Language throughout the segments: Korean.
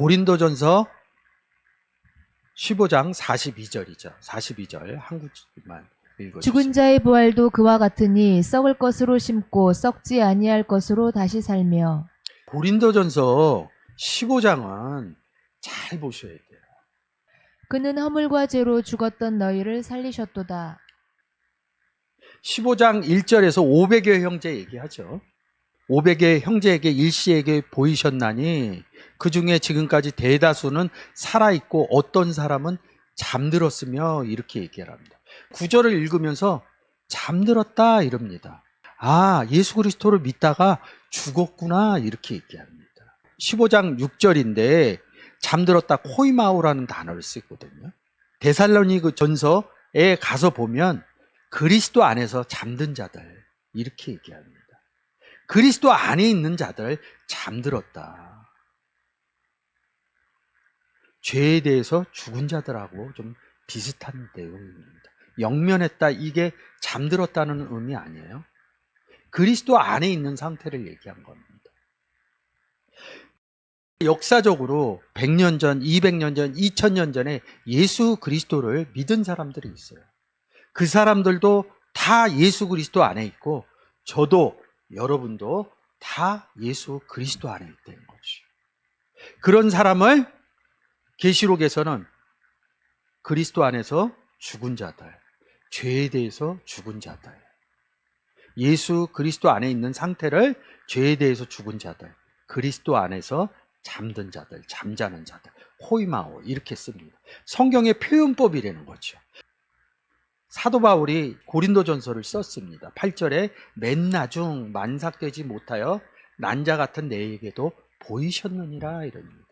고린도전서 15장 42절이죠. 42절 한국만 읽어주세요. 죽은 자의 부활도 그와 같으니 썩을 것으로 심고 썩지 아니할 것으로 다시 살며. 고린도전서 15장은 잘 보셔야 돼요. 그는 허물과 죄로 죽었던 너희를 살리셨도다. 15장 1절에서 500여 형제 얘기하죠. 500의 형제에게 일시에게 보이셨나니 그 중에 지금까지 대다수는 살아있고 어떤 사람은 잠들었으며 이렇게 얘기를 합니다. 9절을 읽으면서 잠들었다 이럽니다. 아, 예수 그리스도를 믿다가 죽었구나 이렇게 얘기합니다. 15장 6절인데 잠들었다 코이마오라는 단어를 쓰거든요. 데살로니그 전서에 가서 보면 그리스도 안에서 잠든 자들 이렇게 얘기합니다. 그리스도 안에 있는 자들 잠들었다. 죄에 대해서 죽은 자들하고 좀 비슷한 내용입니다. 영면했다 이게 잠들었다는 의미 아니에요. 그리스도 안에 있는 상태를 얘기한 겁니다. 역사적으로 100년 전, 200년 전, 2000년 전에 예수 그리스도를 믿은 사람들이 있어요. 그 사람들도 다 예수 그리스도 안에 있고 저도 여러분도 다 예수 그리스도 안에 있다는 거죠. 그런 사람을 계시록에서는 그리스도 안에서 죽은 자들, 죄에 대해서 죽은 자들, 예수 그리스도 안에 있는 상태를 죄에 대해서 죽은 자들, 그리스도 안에서 잠든 자들, 잠자는 자들, 호이마오 이렇게 씁니다. 성경의 표현법이라는 거죠. 사도 바울이 고린도전서를 썼습니다. 8절에 맨 나중 만삭되지 못하여 난자 같은 내에게도 보이셨느니라 이럽니다.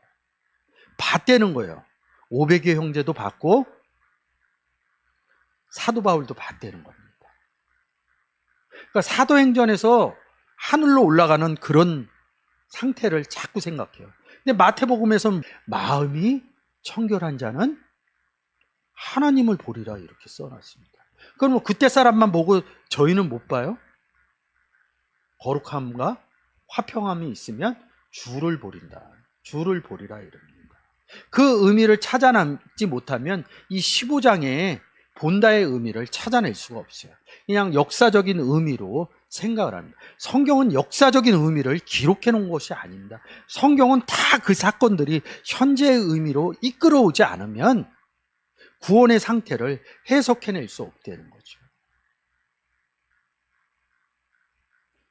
봤다는 거예요. 500여 형제도 봤고 사도 바울도 봤다는 겁니다. 그러니까 사도행전에서 하늘로 올라가는 그런 상태를 자꾸 생각해요. 근데 마태복음에서 마음이 청결한 자는 하나님을 보리라 이렇게 써놨습니다. 그럼 뭐 그때 사람만 보고 저희는 못 봐요? 거룩함과 화평함이 있으면 주를 보린다. 주를 보리라 이럽니다. 그 의미를 찾아내지 못하면 이 15장에 본다의 의미를 찾아낼 수가 없어요. 그냥 역사적인 의미로 생각을 합니다. 성경은 역사적인 의미를 기록해 놓은 것이 아닙니다. 성경은 다 그 사건들이 현재의 의미로 이끌어오지 않으면 구원의 상태를 해석해낼 수 없다는 거죠.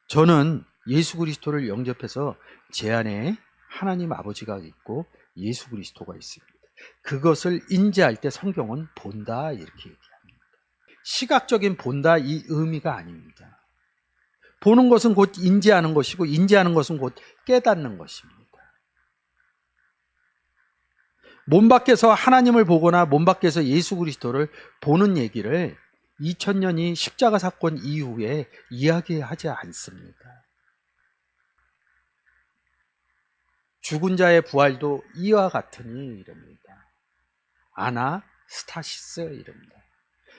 저는 예수 그리스도를 영접해서 제 안에 하나님 아버지가 있고 예수 그리스도가 있습니다. 그것을 인지할 때 성경은 본다 이렇게 얘기합니다. 시각적인 본다 이 의미가 아닙니다. 보는 것은 곧 인지하는 것이고 인지하는 것은 곧 깨닫는 것입니다. 몸 밖에서 하나님을 보거나 몸 밖에서 예수 그리스도를 보는 얘기를 2000년이 십자가 사건 이후에 이야기하지 않습니다. 죽은 자의 부활도 이와 같으니 이럽니다. 아나스타시스 이럽니다.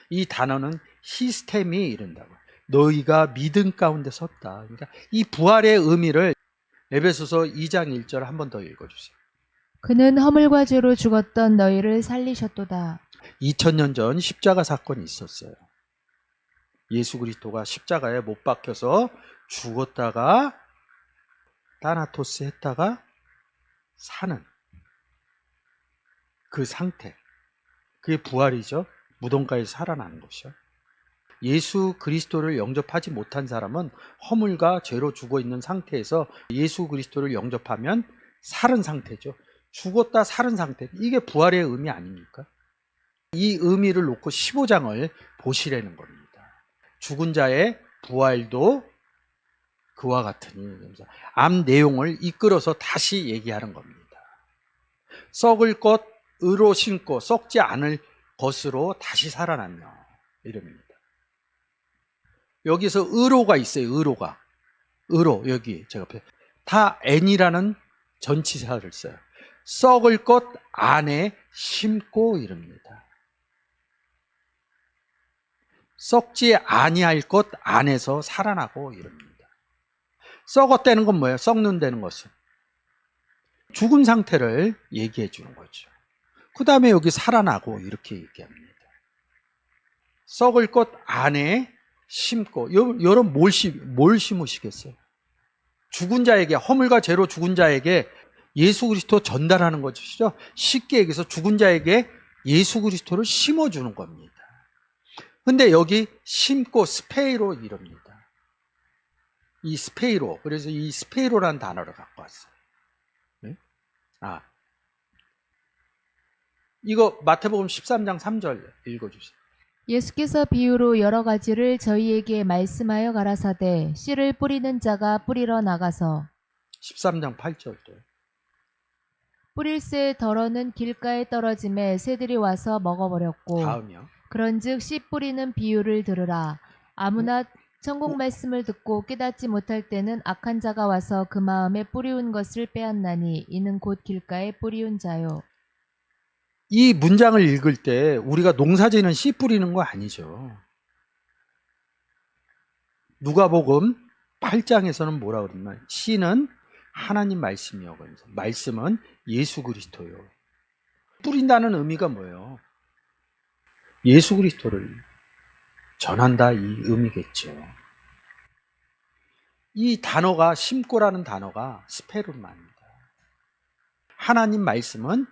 이 단어는 시스템이 이른다고. 너희가 믿음 가운데 섰다. 그러니까 이 부활의 의미를 에베소서 2장 1절 한 번 더 읽어주세요. 그는 허물과 죄로 죽었던 너희를 살리셨도다. 2000년 전 십자가 사건이 있었어요. 예수 그리스도가 십자가에 못 박혀서 죽었다가 타나토스 했다가 사는 그 상태. 그게 부활이죠. 무덤가에서 살아나는 것이요. 예수 그리스도를 영접하지 못한 사람은 허물과 죄로 죽어 있는 상태에서 예수 그리스도를 영접하면 살은 상태죠. 죽었다 살은 상태. 이게 부활의 의미 아닙니까? 이 의미를 놓고 15장을 보시라는 겁니다. 죽은 자의 부활도 그와 같으니 앞 내용을 이끌어서 다시 얘기하는 겁니다. 썩을 것으로 심고 썩지 않을 것으로 다시 살아나며 이럽니다. 여기서 의로가 있어요. 의로 여기 제가 다 N이라는 전치사를 써요. 썩을 것 안에 심고 이럽니다. 썩지 아니할 것 안에서 살아나고 이럽니다. 썩었다는 건 뭐예요? 썩는다는 것은 죽은 상태를 얘기해 주는 거죠. 그 다음에 여기 살아나고 이렇게 얘기합니다. 썩을 것 안에 심고. 여러분 뭘 심으시겠어요? 죽은 자에게, 허물과 죄로 죽은 자에게 예수 그리스도 전달하는 것이죠. 쉽게 얘기해서 죽은 자에게 예수 그리스도를 심어주는 겁니다. 근데 여기 심고 스페이로 이럽니다. 이 스페이로. 그래서 이 스페이로라는 단어를 갖고 왔어요. 네? 이거 마태복음 13장 3절 읽어주세요. 예수께서 비유로 여러 가지를 저희에게 말씀하여 가라사대 씨를 뿌리는 자가 뿌리러 나가서 13장 8절도. 뿌릴새 덜어는 길가에 떨어짐에 새들이 와서 먹어버렸고 다음이요. 그런즉 씨 뿌리는 비유를 들으라. 아무나 천국 말씀을 듣고 깨닫지 못할 때는 악한 자가 와서 그 마음에 뿌리운 것을 빼앗나니 이는 곧 길가에 뿌리운 자요. 이 문장을 읽을 때 우리가 농사지는 씨 뿌리는 거 아니죠. 누가복음 8장에서는 뭐라 그러냐면 씨는 하나님 말씀이요. 그래서 말씀은 예수 그리스도요. 뿌린다는 의미가 뭐예요? 예수 그리스도를 전한다 이 의미겠죠. 이 단어가 심고라는 단어가 스페르마입니다. 하나님 말씀은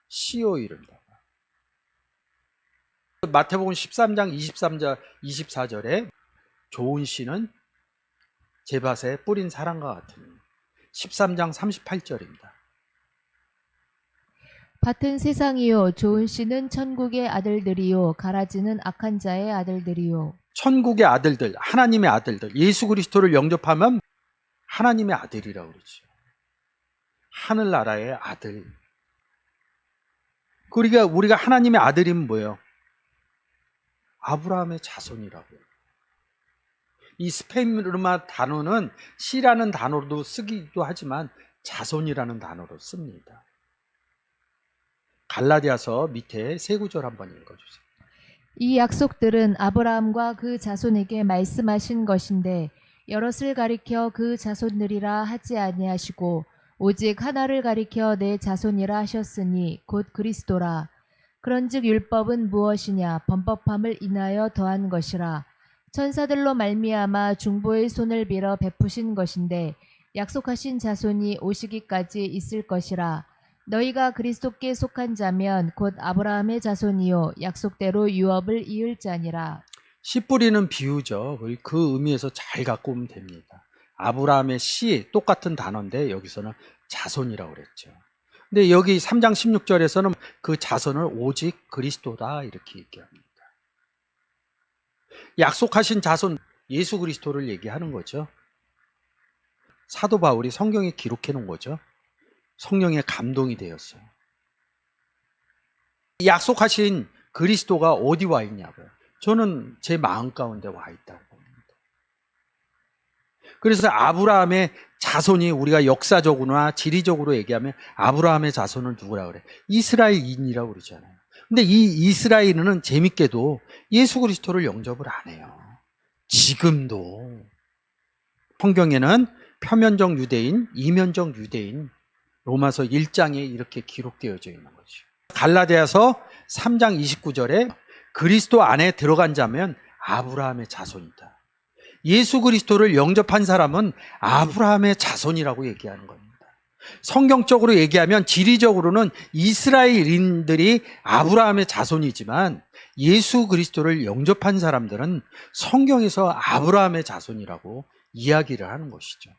씨요 이른다. 마태복음 13장 24절에 좋은 씨는 제 밭에 뿌린 사랑과 같으니 13장 38절입니다. 밭은 세상이요 좋은 씨는 천국의 아들들이요 가라지는 악한 자의 아들들이요. 천국의 아들들, 하나님의 아들들, 예수 그리스도를 영접하면 하나님의 아들이라고 그러죠. 하늘나라의 아들. 그러니까 우리가 하나님의 아들이면 뭐예요? 아브라함의 자손이라고요. 이 스페르마 단어는 씨라는 단어로도 쓰기도 하지만 자손이라는 단어로 씁니다. 갈라디아서 밑에 세 구절 한번 읽어주세요. 이 약속들은 아브라함과 그 자손에게 말씀하신 것인데 여럿을 가리켜 그 자손들이라 하지 아니하시고 오직 하나를 가리켜 내 자손이라 하셨으니 곧 그리스도라. 그런즉 율법은 무엇이냐 범법함을 인하여 더한 것이라. 천사들로 말미암아 중보의 손을 빌어 베푸신 것인데 약속하신 자손이 오시기까지 있을 것이라. 너희가 그리스도께 속한 자면 곧 아브라함의 자손이요 약속대로 유업을 이을 자니라. 씨 뿌리는 비유죠. 그 의미에서 잘 갖고 오면 됩니다. 아브라함의 씨 똑같은 단어인데 여기서는 자손이라고 그랬죠. 근데 여기 3장 16절에서는 그 자손을 오직 그리스도다 이렇게 얘기합니다. 약속하신 자손 예수 그리스도를 얘기하는 거죠. 사도 바울이 성경에 기록해 놓은 거죠. 성령의 감동이 되었어요. 약속하신 그리스도가 어디 와 있냐고요. 저는 제 마음 가운데 와 있다고 봅니다. 그래서 아브라함의 자손이 우리가 역사적으로나 지리적으로 얘기하면 아브라함의 자손을 누구라 그래? 이스라엘인이라고 그러잖아요. 근데 이 이스라엘은 재밌게도 예수 그리스도를 영접을 안 해요. 지금도 성경에는 표면적 유대인, 이면적 유대인 로마서 1장에 이렇게 기록되어져 있는 거죠. 갈라디아서 3장 29절에 그리스도 안에 들어간 자면 아브라함의 자손이다. 예수 그리스도를 영접한 사람은 아브라함의 자손이라고 얘기하는 겁니다. 성경적으로 얘기하면 지리적으로는 이스라엘인들이 아브라함의 자손이지만 예수 그리스도를 영접한 사람들은 성경에서 아브라함의 자손이라고 이야기를 하는 것이죠.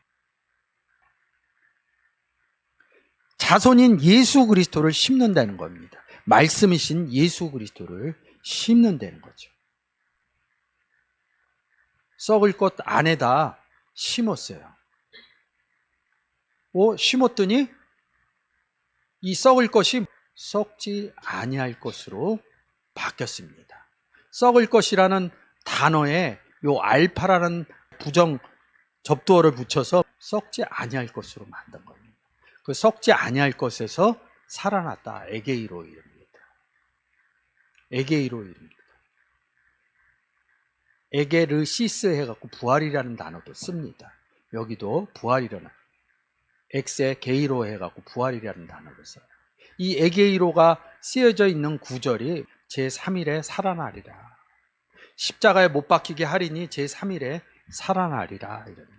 자손인 예수 그리스도를 심는다는 겁니다. 말씀이신 예수 그리스도를 심는다는 거죠. 썩을 것 안에다 심었어요. 심었더니 이 썩을 것이 썩지 아니할 것으로 바뀌었습니다. 썩을 것이라는 단어에 요 알파라는 부정 접두어를 붙여서 썩지 아니할 것으로 만든 겁니다. 그 썩지 아니할 것에서 살아났다. 에게이로 이릅니다. 에게이로 이릅니다. 에게르시스 해갖고 부활이라는 단어도 씁니다. 여기도 부활이라는 엑세 게이로 해갖고 부활이라는 단어를 써요. 이 에게이로가 쓰여져 있는 구절이 제3일에 살아나리라. 십자가에 못 박히게 하리니 제3일에 살아나리라 이럽니다.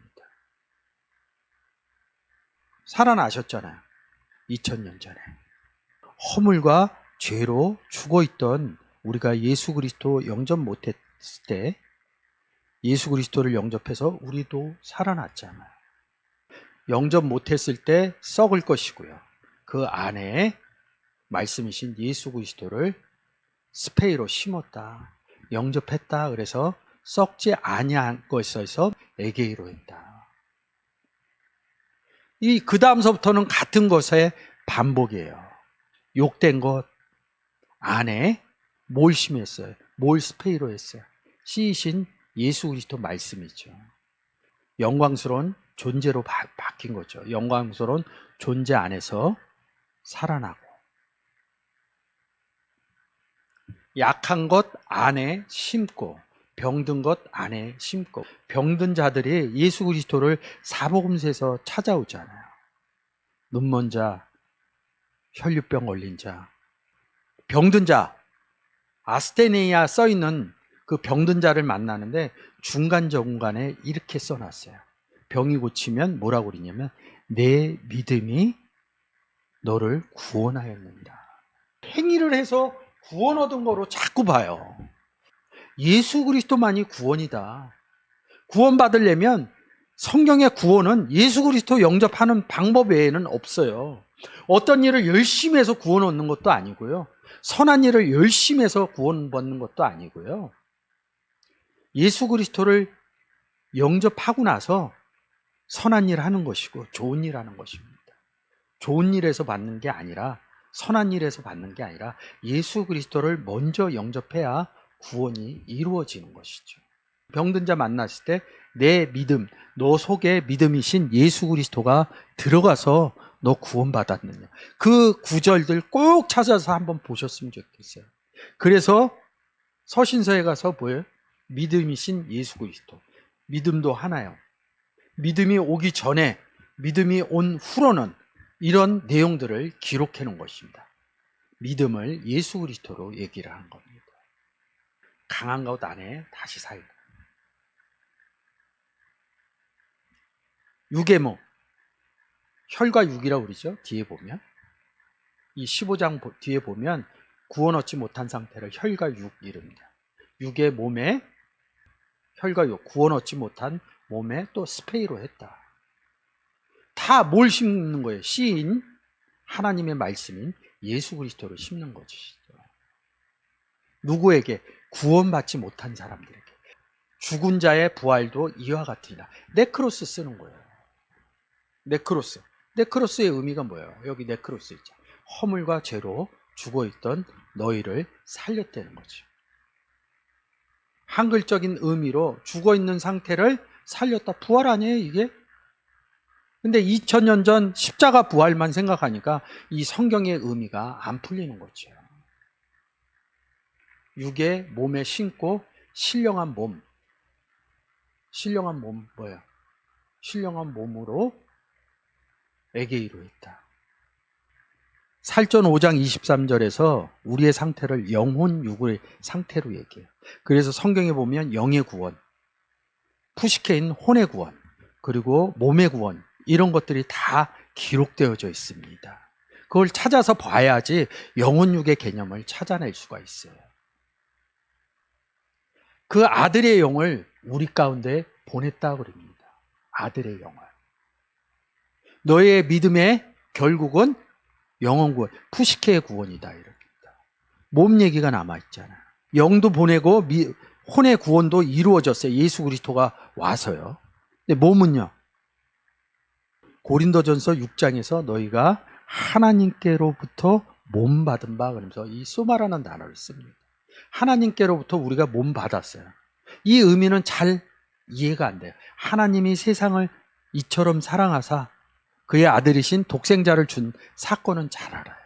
살아나셨잖아요. 2000년 전에. 허물과 죄로 죽어있던 우리가 예수 그리스도 영접 못했을 때 예수 그리스도를 영접해서 우리도 살아났잖아요. 영접 못했을 때 썩을 것이고요. 그 안에 말씀이신 예수 그리스도를 스페이로 심었다. 영접했다. 그래서 썩지 아니한 것에서 에게이로 했다. 이 그 다음서부터는 같은 것의 반복이에요. 욕된 것 안에 뭘 심했어요? 뭘 스페이로 했어요? 씨이신 예수 그리스도 말씀이죠. 영광스러운 존재로 바뀐 거죠. 영광스러운 존재 안에서 살아나고 약한 것 안에 심고 병든 것 안에 심고 병든 자들이 예수 그리스도를 사복음서에서 찾아오잖아요. 눈먼 자, 혈류병 걸린 자, 병든 자, 아스테네이아 써있는 그 병든 자를 만나는데 중간에 이렇게 써놨어요. 병이 고치면 뭐라고 그러냐면 내 믿음이 너를 구원하였느니라. 행위를 해서 구원 얻은 거로 자꾸 봐요. 예수 그리스도만이 구원이다. 구원 받으려면 성경의 구원은 예수 그리스도 영접하는 방법 외에는 없어요. 어떤 일을 열심히 해서 구원 얻는 것도 아니고요. 선한 일을 열심히 해서 구원 받는 것도 아니고요. 예수 그리스도를 영접하고 나서 선한 일 하는 것이고 좋은 일 하는 것입니다. 좋은 일에서 받는 게 아니라 선한 일에서 받는 게 아니라 예수 그리스도를 먼저 영접해야 구원이 이루어지는 것이죠. 병든 자 만났을 때 내 믿음, 너 속에 믿음이신 예수 그리스도가 들어가서 너 구원받았느냐. 그 구절들 꼭 찾아서 한번 보셨으면 좋겠어요. 그래서 서신서에 가서 뭐예요? 믿음이신 예수 그리스도. 믿음도 하나요. 믿음이 오기 전에, 믿음이 온 후로는 이런 내용들을 기록해 놓은 것입니다. 믿음을 예수 그리스도로 얘기를 하는 겁니다. 강한 것 안에 다시 살고. 유계모, 혈과 육이라고 그러죠. 뒤에 보면 이 15장 뒤에 보면 구원 얻지 못한 상태를 혈과 육 이릅니다. 육의 몸에 혈과 육, 구원 얻지 못한 몸에 또 스페이로 했다. 다 뭘 심는 거예요? 씨인 하나님의 말씀인 예수 그리스도를 심는 것이죠. 누구에게? 구원받지 못한 사람들에게. 죽은 자의 부활도 이와 같으니라. 네크로스 쓰는 거예요. 네크로스. 네크로스의 의미가 뭐예요? 여기 네크로스 있죠. 허물과 죄로 죽어있던 너희를 살렸다는 거죠. 한글적인 의미로 죽어있는 상태를 살렸다. 부활 아니에요 이게? 근데 2000년 전 십자가 부활만 생각하니까 이 성경의 의미가 안 풀리는 거죠. 육의 몸에 신고 신령한 몸. 신령한 몸 뭐예요? 신령한 몸으로 에게이로 했다. 살전 5장 23절에서 우리의 상태를 영혼 육의 상태로 얘기해요. 그래서 성경에 보면 영의 구원, 푸시케인 혼의 구원, 그리고 몸의 구원 이런 것들이 다 기록되어져 있습니다. 그걸 찾아서 봐야지 영혼 육의 개념을 찾아낼 수가 있어요. 그 아들의 영을 우리 가운데 보냈다고 그럽니다. 아들의 영을. 너의 믿음의 결국은 영혼 구원, 푸시케의 구원이다 이럽니다. 몸 얘기가 남아있잖아요. 영도 보내고 혼의 구원도 이루어졌어요. 예수 그리스도가 와서요. 근데 몸은요. 고린도전서 6장에서 너희가 하나님께로부터 몸 받은 바 그러면서 이 소마라는 단어를 씁니다. 하나님께로부터 우리가 몸 받았어요. 이 의미는 잘 이해가 안 돼요. 하나님이 세상을 이처럼 사랑하사 그의 아들이신 독생자를 준 사건은 잘 알아요.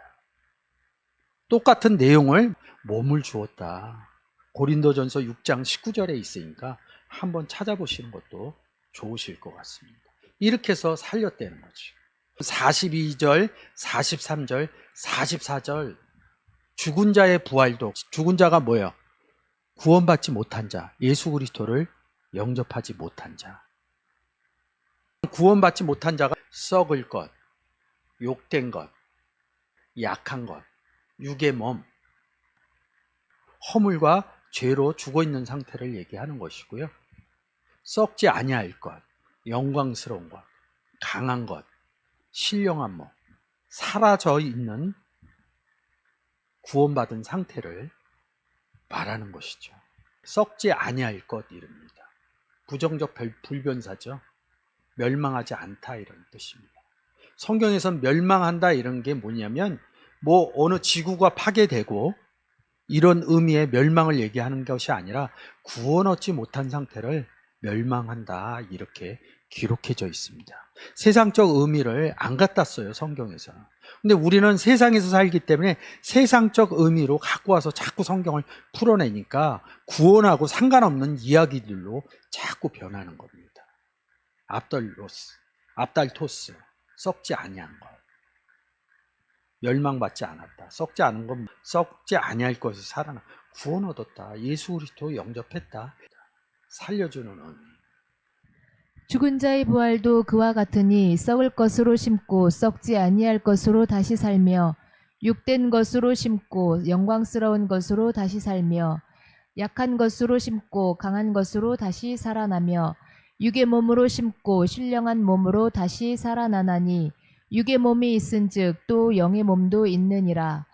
똑같은 내용을 몸을 주었다. 고린도전서 6장 19절에 있으니까 한번 찾아보시는 것도 좋으실 것 같습니다. 이렇게 해서 살렸다는 거지. 42절, 43절, 44절 죽은 자의 부활도, 죽은 자가 뭐예요? 구원받지 못한 자, 예수 그리스도를 영접하지 못한 자. 구원받지 못한 자가 썩을 것, 욕된 것, 약한 것, 육의 몸, 허물과 죄로 죽어있는 상태를 얘기하는 것이고요. 썩지 아니할 것, 영광스러운 것, 강한 것, 신령한 몸, 사라져 있는 구원받은 상태를 말하는 것이죠. 썩지 아니할 것 이릅니다. 부정적 불변사죠. 멸망하지 않다 이런 뜻입니다. 성경에선 멸망한다 이런 게 뭐냐면 뭐 어느 지구가 파괴되고 이런 의미의 멸망을 얘기하는 것이 아니라 구원 얻지 못한 상태를 멸망한다 이렇게 기록해져 있습니다. 세상적 의미를 안 갖다 써요, 성경에서. 근데 우리는 세상에서 살기 때문에 세상적 의미로 갖고 와서 자꾸 성경을 풀어내니까 구원하고 상관없는 이야기들로 자꾸 변하는 겁니다. 압달토스, 썩지 아니한 것, 멸망받지 않았다. 썩지 않은 건 썩지 아니할 것이 살아나 구원 얻었다. 예수 그리스도 영접했다. 살려주는 의미. 죽은 자의 부활도 그와 같으니 썩을 것으로 심고 썩지 아니할 것으로 다시 살며 육된 것으로 심고 영광스러운 것으로 다시 살며 약한 것으로 심고 강한 것으로 다시 살아나며 육의 몸으로 심고 신령한 몸으로 다시 살아나나니 육의 몸이 있은즉 또 영의 몸도 있느니라.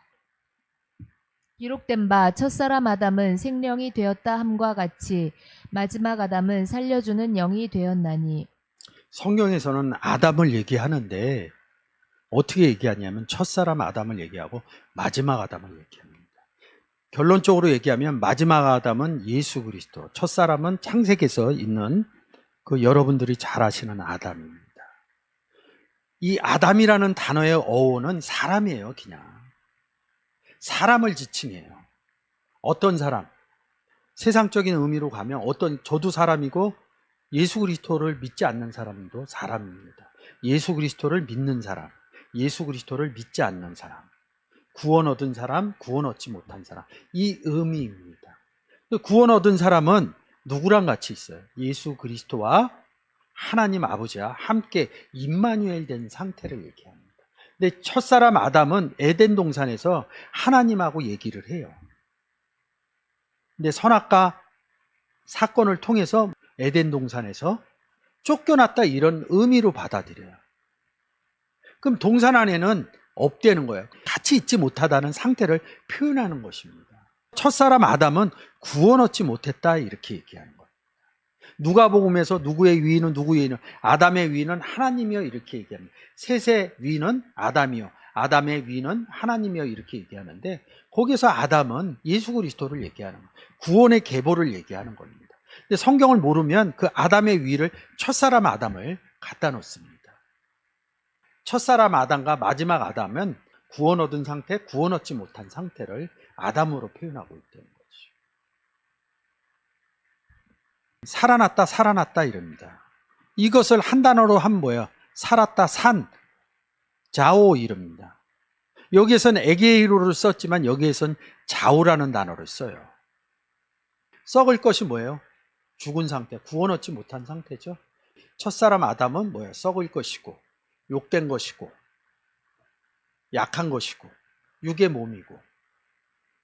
기록된 바 첫사람 아담은 생명이 되었다 함과 같이 마지막 아담은 살려주는 영이 되었나니. 성경에서는 아담을 얘기하는데 어떻게 얘기하냐면 첫사람 아담을 얘기하고 마지막 아담을 얘기합니다. 결론적으로 얘기하면 마지막 아담은 예수 그리스도, 첫사람은 창세기에서 있는 그 여러분들이 잘 아시는 아담입니다. 이 아담이라는 단어의 어원은 사람이에요. 그냥 사람을 지칭해요. 어떤 사람? 세상적인 의미로 가면 저도 사람이고 예수 그리스도를 믿지 않는 사람도 사람입니다. 예수 그리스도를 믿는 사람, 예수 그리스도를 믿지 않는 사람, 구원 얻은 사람, 구원 얻지 못한 사람, 이 의미입니다. 구원 얻은 사람은 누구랑 같이 있어요? 예수 그리스도와 하나님 아버지와 함께 임마누엘 된 상태를 얘기합니다. 근데 첫사람 아담은 에덴 동산에서 하나님하고 얘기를 해요. 근데 선악과 사건을 통해서 에덴 동산에서 쫓겨났다 이런 의미로 받아들여요. 그럼 동산 안에는 없다는 거예요. 같이 있지 못하다는 상태를 표현하는 것입니다. 첫사람 아담은 구원 얻지 못했다 이렇게 얘기하는 거예요. 누가복음에서 누구의 위인은 누구의 위인은 아담의 위인은 하나님이여 이렇게 얘기합니다. 셋의 위인은 아담이요 아담의 위인은 하나님이여 이렇게 얘기하는데 거기서 아담은 예수 그리스도를 얘기하는 거예요. 구원의 계보를 얘기하는 겁니다. 근데 성경을 모르면 그 아담의 위를 첫사람 아담을 갖다 놓습니다. 첫사람 아담과 마지막 아담은 구원 얻은 상태, 구원 얻지 못한 상태를 아담으로 표현하고 있다는 거죠. 살아났다, 살아났다 이럽니다. 이것을 한 단어로 하면 뭐예요? 살았다, 산, 자오 이럽니다. 여기에서는 에게이로를 썼지만 여기에서는 자오라는 단어를 써요. 썩을 것이 뭐예요? 죽은 상태, 구원 얻지 못한 상태죠. 첫사람 아담은 뭐예요? 썩을 것이고 욕된 것이고 약한 것이고 육의 몸이고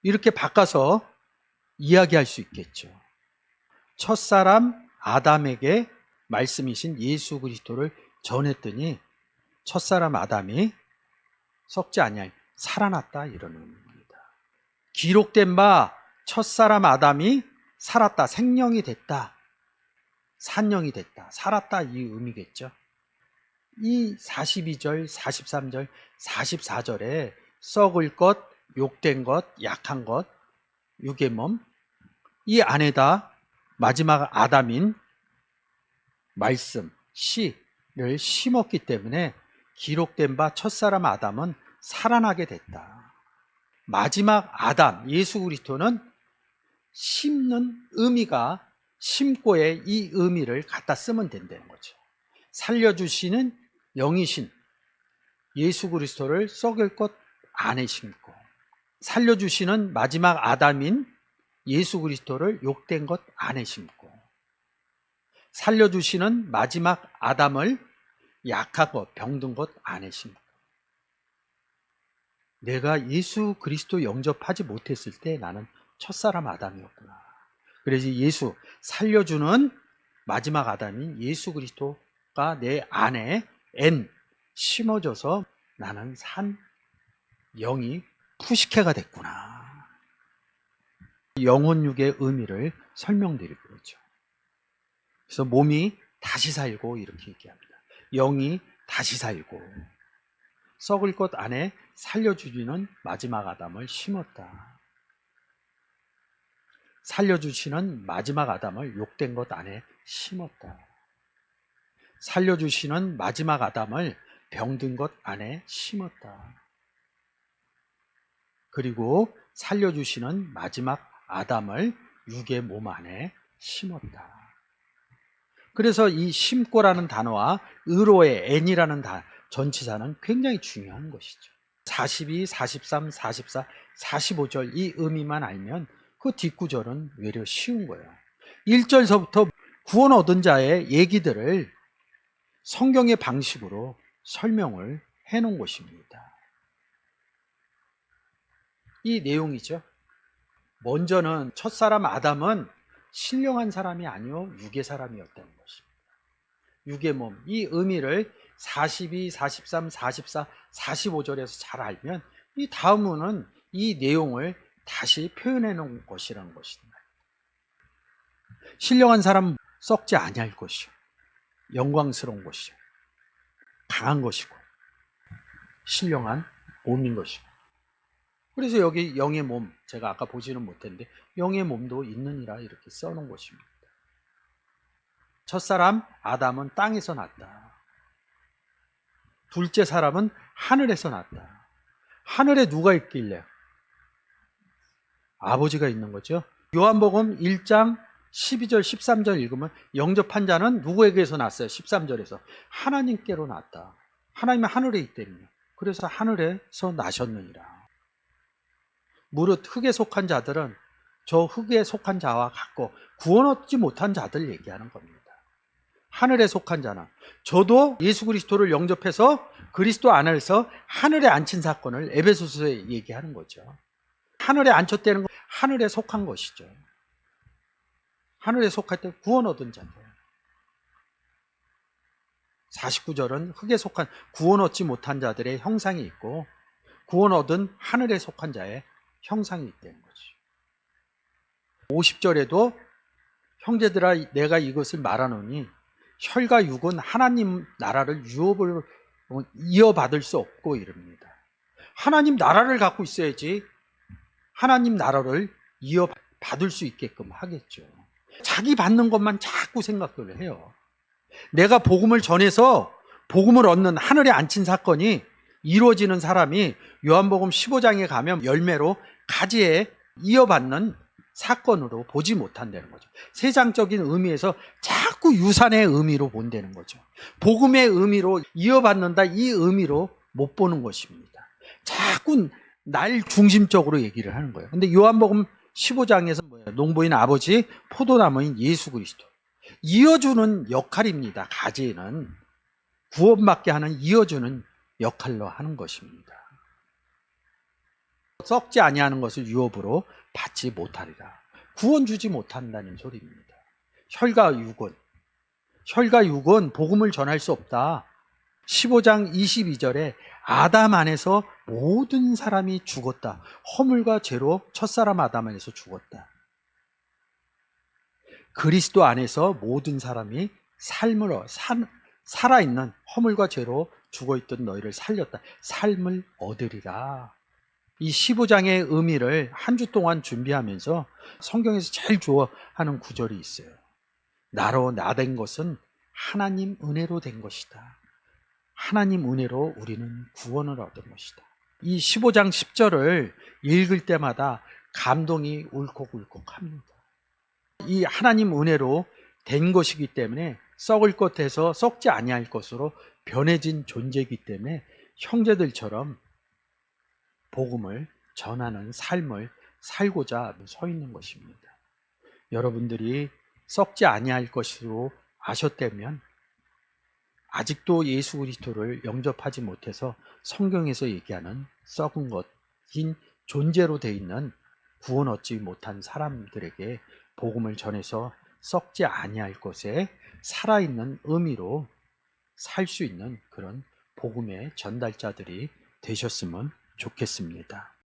이렇게 바꿔서 이야기할 수 있겠죠. 첫사람 아담에게 말씀이신 예수 그리스도를 전했더니 첫사람 아담이 썩지 아니할 살아났다 이런 의미입니다. 기록된 바 첫사람 아담이 살았다, 생명이 됐다, 산령이 됐다, 살았다 이 의미겠죠. 이 42절, 43절, 44절에 썩을 것, 욕된 것, 약한 것, 육의 몸, 이 안에다 마지막 아담인 말씀, 씨를 심었기 때문에 기록된 바 첫사람 아담은 살아나게 됐다. 마지막 아담, 예수 그리스도는 심는 의미가 심고의 이 의미를 갖다 쓰면 된다는 거죠. 살려주시는 영이신 예수 그리스도를 썩을 것 안에 심고, 살려주시는 마지막 아담인 예수 그리스도를 욕된 것 안에 심고, 살려주시는 마지막 아담을 약하고 병든 것 안에 심고, 내가 예수 그리스도 영접하지 못했을 때 나는 첫사람 아담이었구나. 그래서 예수 살려주는 마지막 아담인 예수 그리스도가 내 안에 심어져서 나는 산 영이 푸시케가 됐구나. 영혼육의 의미를 설명드리고 있죠. 그래서 몸이 다시 살고 이렇게 얘기합니다. 영이 다시 살고 썩을 것 안에 살려주시는 마지막 아담을 심었다. 살려주시는 마지막 아담을 욕된 것 안에 심었다. 살려주시는 마지막 아담을 병든 것 안에 심었다. 그리고 살려주시는 마지막 아담을 육의 몸 안에 심었다. 그래서 이 심고라는 단어와 의로의 n이라는 전치사는 굉장히 중요한 것이죠. 42, 43, 44, 45절 이 의미만 알면 그 뒷구절은 외려 쉬운 거예요. 1절서부터 구원 얻은 자의 얘기들을 성경의 방식으로 설명을 해놓은 것입니다. 이 내용이죠. 먼저는 첫사람 아담은 신령한 사람이 아니요 육의 사람이었다는 것입니다. 육의 몸, 이 의미를 42, 43, 44, 45절에서 잘 알면 이 다음은 이 내용을 다시 표현해 놓은 것이라는 것입니다. 신령한 사람은 썩지 아니할 것이요, 영광스러운 것이요, 강한 것이고 신령한 몸인 것이고, 그래서 여기 영의 몸, 제가 아까 보지는 못했는데 영의 몸도 있느니라 이렇게 써놓은 것입니다. 첫사람 아담은 땅에서 났다. 둘째 사람은 하늘에서 났다. 하늘에 누가 있길래? 아버지가 있는 거죠. 요한복음 1장 12절 13절 읽으면 영접한 자는 누구에게서 났어요? 13절에서 하나님께로 났다. 하나님은 하늘에 있다며. 그래서 하늘에서 나셨느니라. 무릇 흙에 속한 자들은 저 흙에 속한 자와 같고 구원 얻지 못한 자들 얘기하는 겁니다. 하늘에 속한 자는, 저도 예수 그리스도를 영접해서 그리스도 안에서 하늘에 앉힌 사건을 에베소서에 얘기하는 거죠. 하늘에 앉혔다는 건 하늘에 속한 것이죠. 하늘에 속할 때 구원 얻은 자들. 49절은 흙에 속한 구원 얻지 못한 자들의 형상이 있고 구원 얻은 하늘에 속한 자의 형상이 있다는 거죠. 50절에도 형제들아 내가 이것을 말하노니 혈과 육은 하나님 나라를 유업을 이어받을 수 없고 이럽니다. 하나님 나라를 갖고 있어야지 하나님 나라를 이어받을 수 있게끔 하겠죠. 자기 받는 것만 자꾸 생각을 해요. 내가 복음을 전해서 복음을 얻는 하늘에 앉힌 사건이 이루어지는 사람이 요한복음 15장에 가면 열매로 가지에 이어받는 사건으로 보지 못한다는 거죠. 세상적인 의미에서 자꾸 유산의 의미로 본다는 거죠. 복음의 의미로 이어받는다, 이 의미로 못 보는 것입니다. 자꾸 날 중심적으로 얘기를 하는 거예요. 근데 요한복음 15장에서 뭐예요? 농부인 아버지, 포도나무인 예수 그리스도 이어주는 역할입니다. 가지는 구원받게 하는 이어주는 역할로 하는 것입니다. 썩지 아니하는 것을 유업으로 받지 못하리라. 구원 주지 못한다는 소리입니다. 혈과 육은 복음을 전할 수 없다. 15장 22절에 아담 안에서 모든 사람이 죽었다. 허물과 죄로 첫사람 아담 안에서 죽었다. 그리스도 안에서 모든 사람이 살아있는 허물과 죄로 죽어있던 너희를 살렸다. 삶을 얻으리라. 이 15장의 의미를 한 주 동안 준비하면서 성경에서 제일 좋아하는 구절이 있어요. 나로 나된 것은 하나님 은혜로 된 것이다. 하나님 은혜로 우리는 구원을 얻은 것이다. 이 15장 10절을 읽을 때마다 감동이 울컥울컥합니다. 이 하나님 은혜로 된 것이기 때문에 썩을 것에서 썩지 아니할 것으로 변해진 존재이기 때문에 형제들처럼 복음을 전하는 삶을 살고자 서 있는 것입니다. 여러분들이 썩지 아니할 것으로 아셨다면 아직도 예수 그리스도를 영접하지 못해서 성경에서 얘기하는 썩은 것인 존재로 돼 있는 구원 얻지 못한 사람들에게 복음을 전해서 썩지 아니할 것에 살아있는 의미로 살 수 있는 그런 복음의 전달자들이 되셨으면 좋겠습니다.